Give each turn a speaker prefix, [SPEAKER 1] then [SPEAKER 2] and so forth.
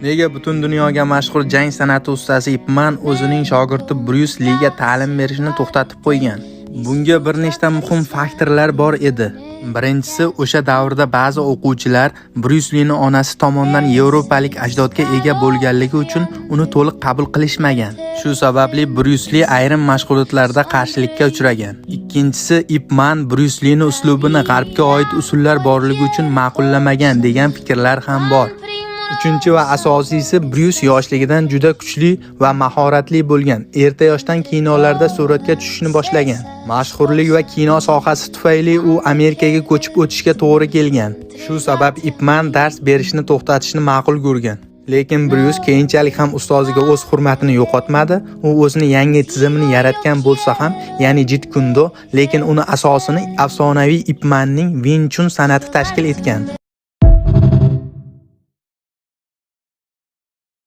[SPEAKER 1] Nega butun dunyoga mashhur jang san'ati ustasi Ip Man o'zining shogirdi Bryus Liga ta'lim berishni to'xtatib qo'ygan? Bunga bir nechta muhim faktorlar bor edi. Birinchisi, o'sha davrda ba'zi o'quvchilar Bryus Lining onasi tomonidan yevropalik ajdodga ega bo'lganligi uchun uni to'liq qabul qilishmagan. Shu sababli Bryus Li ayrim mashg'ulotlarda qarshilikka uchragan. Ikkinchisi, Ip Man Bryus Lining uslubini g'arbga oid usullar borligi uchun ma'qullamagan degan fikrlar ham bor. Uchinchi va asosiysi, Bryus yoshligidan juda kuchli va mahoratli bo'lgan. Erta yoshdan kinolarda suratga tushishni boshlagan. Mashhurlik va kino sohasi tufayli u Amerikaga ko'chib o'tishga to'g'ri kelgan. Shu sabab Ip Man dars berishni to'xtatishni ma'qul ko'rgan. Lekin Bryus keyinchalik ham ustoziga o'z hurmatini yo'qotmadi. U o'zini yangi tizimini yaratgan bo'lsa ham, ya'ni Jeet Kune Do, lekin uni asosini afsonaviy Ip Manning Wing Chun san'ati tashkil etgan.